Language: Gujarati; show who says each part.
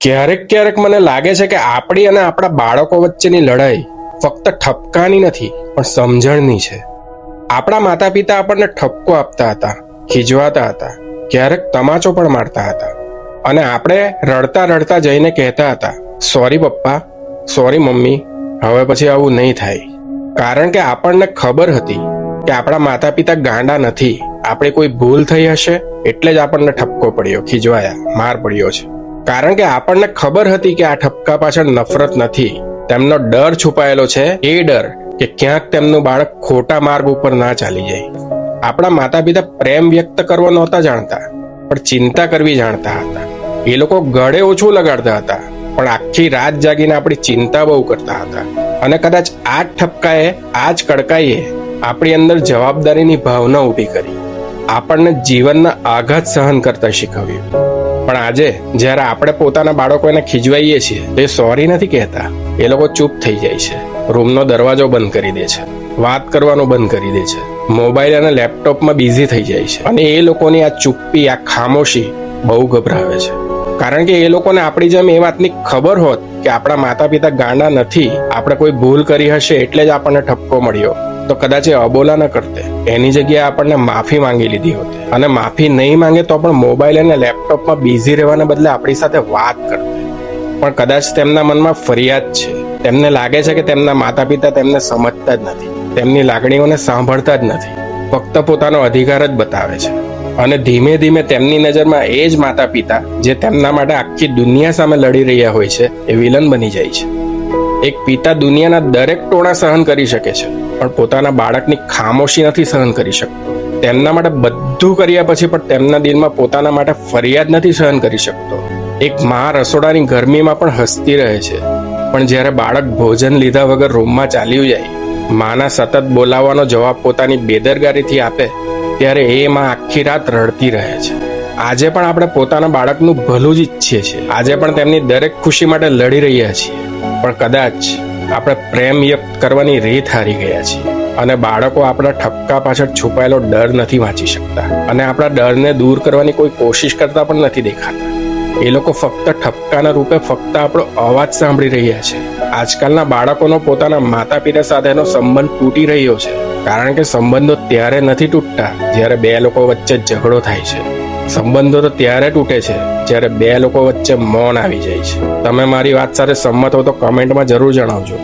Speaker 1: ક્યારેક મને લાગે છે કે આપણી અને આપણા બાળકો વચ્ચેની લડાઈ ફક્ત ઠપકાની નથી પણ સમજણની છે. આપણા માતા પિતા આપણને ઠપકો આપતા હતા, ખીજવાતા હતા, ક્યારેક તમાચો પણ મારતા હતા અને આપણે રડતા રડતા જઈને કહેતા હતા, સોરી પપ્પા, સોરી મમ્મી, હવે પછી આવું નહીં થાય. કારણ કે આપણને ખબર હતી કે આપણા માતા પિતા ગાંડા નથી. આપણે કોઈ ભૂલ થઈ હશે એટલે જ આપણને ઠપકો પડ્યો, ખીજવાયા, માર પડ્યો છે. કારણ કે આપણને ખબર હતી કે આ ઠપકા પાછળ નફરત નથી, તેમનો ડર છુપાયેલો છે. એ ડર કે ક્યાંક તેમનું બાળક ખોટા માર્ગ ઉપર ના ચાલી જાય. આપણા માતા પિતા પ્રેમ વ્યક્ત કરવો નહોતા જાણતા, પણ ચિંતા કરવી જાણતા હતા. એ લોકો ગળે ઓછું લગાડતા હતા, પણ આખી રાત જાગીને આપણી ચિંતા બહુ કરતા હતા. અને કદાચ આ જ ઠપકાએ, આ જ કડકાઈએ આપણી અંદર જવાબદારીની ભાવના ઊભી કરી, આપણને જીવનના આઘાત સહન કરતા શીખવ્યું. પણ આજે જ્યારે આપણે પોતાના બાળકોને ખીજવાઈએ છીએ તો એ સોરી નથી કહેતા. એ લોકો ચૂપ થઈ જાય છે, રૂમનો દરવાજો બંધ કરી દે છે, વાત કરવાનું બંધ કરી દે છે, મોબાઈલ અને લેપટોપમાં બિઝી થઈ જાય છે. અને એ લોકોની આ ચૂપ્પી, આ ખામોશી બહુ ગભરાવે છે. કારણ કે એ લોકોને આપણી જેમ એ વાતની ખબર હોત કે આપણા માતા પિતા ગાંડા નથી, આપણે કોઈ ભૂલ કરી હશે એટલે જ આપણને ઠપકો મળ્યો, તો કદાચ એ અબોલા ન કરતે. એની જગ્યાએ આપણને માફી માંગી લીધી હોત. અને માફી નહીં માંગે તો પણ મોબાઈલ અને લેપટોપમાં બિઝી રહેવાને બદલે આપણી સાથે વાત કરતે. પણ કદાચ તેમના મનમાં ફરિયાદ છે. તેમને લાગે છે કે તેમના માતા પિતા તેમને સમજતા જ નથી, તેમની લાગણીઓને સાંભળતા જ નથી, ફક્ત પોતાનો અધિકાર જ બતાવે છે. અને ધીમે ધીમે તેમની નજરમાં એ જ માતા પિતા જે તેમના માટે આખી દુનિયા સામે લડી રહ્યા હોય છે એ વિલન બની જાય છે. એક પિતા દુનિયાના દરેક ટોણા સહન કરી શકે છે, પણ પોતાના બાળકની ખામોશી નથી સહન કરી શકતો. તેમના માટે બધું કર્યા પછી પણ તેમના દિલમાં પોતાના માટે ફરિયાદ નથી સહન કરી શકતો. એક મા રસોડાની ગરમીમાં પણ હસતી રહે છે, પણ જ્યારે બાળક ભોજન લીધા વગર રૂમમાં ચાલ્યું જાય, માના સતત બોલાવવાનો જવાબ પોતાની બેદરકારીથી આપે, ત્યારે એ માં આખી રાત રડતી રહે છે. આજે પણ આપણે પોતાના બાળકનું ભલું જ ઈચ્છીએ છીએ. આજે પણ તેમની દરેક ખુશી માટે લડી રહ્યા છીએ. પણ કદાચ આપણે પ્રેમ વ્યક્ત કરવાની રીત હારી ગયા છીએ. અને બાળકો આપણા ઠપકા પાછળ છુપાયેલો ડર નથી વાંચી શકતા. અને આપણા ડરને દૂર કરવાની કોઈ કોશિશ કરતા પણ નથી દેખાતા. એ લોકો ફક્ત ઠપકાના રૂપે ફક્ત આપણો અવાજ સાંભળી રહ્યા છે. આજકાલના બાળકોનો પોતાના માતા પિતા સાથેનો સંબંધ તૂટી રહ્યો છે. કારણ કે સંબંધો ત્યારે નથી તૂટતા જ્યારે બે લોકો વચ્ચે ઝઘડો થાય છે. સંબંધો તો ત્યારે તૂટે છે જ્યારે બે લોકો વચ્ચે મૌન આવી જાય છે. તમે મારી વાત સાથે સંમત હો તો કમેન્ટમાં જરૂર જણાવજો.